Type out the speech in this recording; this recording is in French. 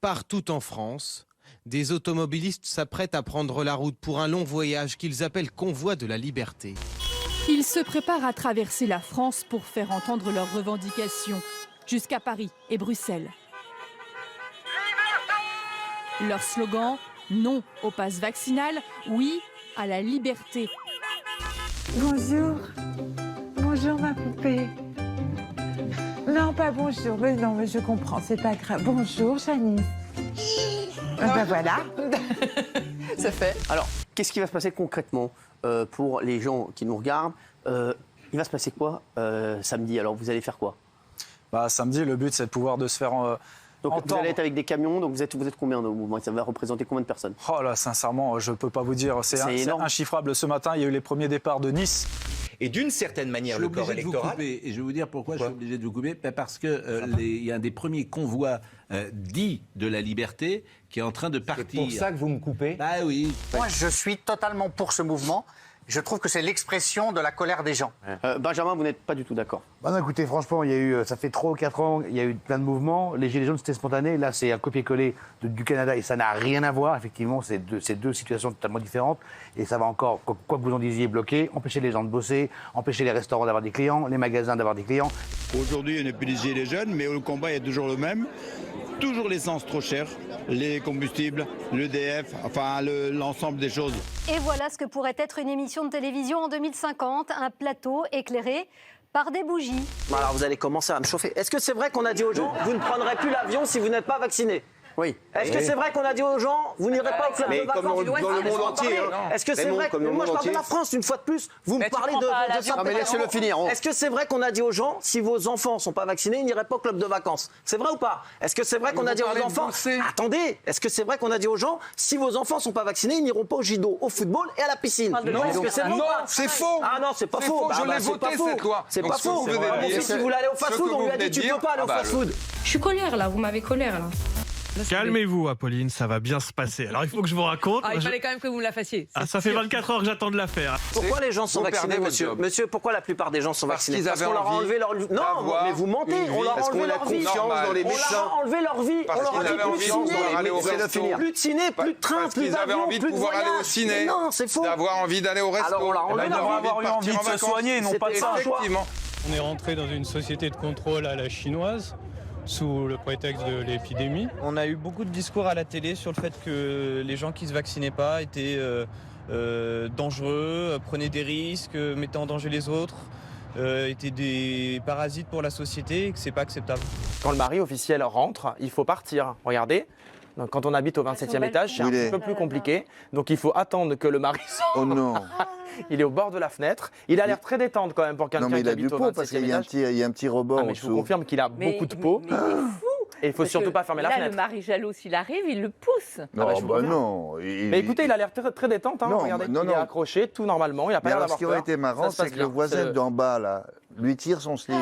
Partout en France, des automobilistes s'apprêtent à prendre la route pour un long voyage qu'ils appellent convoi de la liberté. Ils se préparent à traverser la France pour faire entendre leurs revendications, jusqu'à Paris et Bruxelles. Leur slogan, non au pass vaccinal, oui à la liberté. Bonjour. Bonjour ma poupée. Non, pas bonjour. Mais non, mais je comprends, c'est pas grave. Bonjour, Janice. Ben voilà. Ça fait. Alors, qu'est-ce qui va se passer concrètement pour les gens qui nous regardent il va se passer quoi samedi? Alors, vous allez faire quoi? Samedi, le but, c'est de pouvoir se faire donc, entendre. vous allez être avec des camions, donc vous êtes combien au mouvement? Ça va représenter combien de personnes? Oh là, sincèrement, je ne peux pas vous dire. C'est inchiffrable. Ce matin, il y a eu les premiers départs de Nice. Et d'une certaine manière, le corps électoral... Et je vais vous dire pourquoi je suis obligé de vous couper. Parce qu'il y a un des premiers convois dits de la liberté qui est en train de partir. C'est pour ça que vous me coupez? Bah oui. Moi, je suis totalement pour ce mouvement. Je trouve que c'est l'expression de la colère des gens. Benjamin, vous n'êtes pas du tout d'accord? Non, écoutez, franchement, il y a eu, ça fait 3 ou 4 ans, il y a eu plein de mouvements. Les Gilets jaunes, c'était spontané. Là, c'est un copier-coller du Canada et ça n'a rien à voir. Effectivement, c'est deux situations totalement différentes. Et ça va encore, quoi que vous en disiez, bloquer, empêcher les gens de bosser, empêcher les restaurants d'avoir des clients, les magasins d'avoir des clients. Aujourd'hui, on n'est plus des Gilets jaunes, mais le combat est toujours le même. Toujours l'essence trop chère, les combustibles, l'EDF, enfin l'ensemble des choses. Et voilà ce que pourrait être une émission de télévision en 2050, un plateau éclairé par des bougies. Alors vous allez commencer à me chauffer. Est-ce que c'est vrai qu'on a dit aux gens, vous ne prendrez plus l'avion si vous n'êtes pas vacciné? Oui. Est-ce que c'est vrai qu'on a dit aux gens, vous n'irez pas au club de vacances? Comme dans le monde entier. Est-ce que c'est vrai? Moi je parle de la France une fois de plus. Vous me parlez de ça. Non mais laissez-le finir. Est-ce que c'est vrai qu'on a dit aux gens, si vos enfants ne sont pas vaccinés, ils n'iraient pas au club de vacances? C'est vrai ou pas? Est-ce que c'est vrai qu'on a dit aux enfants... Attendez, est-ce que c'est vrai qu'on a dit aux gens, si vos enfants ne sont pas vaccinés, ils n'iront pas au judo, au football et à la piscine? Non, est-ce que c'est vrai ou pas? c'est faux. Ah non, c'est pas faux. Je l'ai voté cette loi. C'est pas faux. Mon fils, il voulait aller au fast-food, on lui a dit tu ne peux pas aller au fast-food. Je suis colère là, vous m'avez colère là. Calmez-vous, Apolline, ça va bien se passer. Alors, il faut que je vous raconte. Il fallait quand même que vous me la fassiez. Ça fait 24 heures que j'attends de la faire. Pourquoi les gens sont vaccinés, monsieur? Monsieur, pourquoi la plupart des gens sont vaccinés? Parce qu'on leur a enlevé leur... Non, mais vous mentez. On leur a enlevé leur vie. On leur a enlevé leur vie. On leur a dit plus de ciné, plus de ciné, plus de train, plus d'avion, avaient envie de pouvoir aller au ciné. Non, c'est faux. D'avoir envie d'aller au resto. Alors, on leur a enlevé leur vie. Avoir eu envie de se soigner, non pas de ça. Effectivement. On est rentré dans une société de contrôle à la chinoise, sous le prétexte de l'épidémie. On a eu beaucoup de discours à la télé sur le fait que les gens qui ne se vaccinaient pas étaient dangereux, prenaient des risques, mettaient en danger les autres, étaient des parasites pour la société et que c'est pas acceptable. Quand le mari officiel rentre, il faut partir. Regardez. Donc, quand on habite au 27e étage, c'est un petit peu plus compliqué. Donc il faut attendre que le mari sorte. Oh non. Il est au bord de la fenêtre. Il a l'air très détente quand même pour quelqu'un qui habite au 27e étage. Parce qu'il y a un petit rebord mais je vous confirme qu'il a beaucoup de peau. Mais il est fou. Et il faut surtout pas fermer la fenêtre. Là, le mari jaloux, s'il arrive, il le pousse. Non. Mais écoutez, il a l'air très détente. Hein. Regardez, il est accroché tout normalement. Il a pas l'air d'avoir peur. Ce qui aurait été marrant, c'est que le voisin d'en bas, là, lui tire son slip.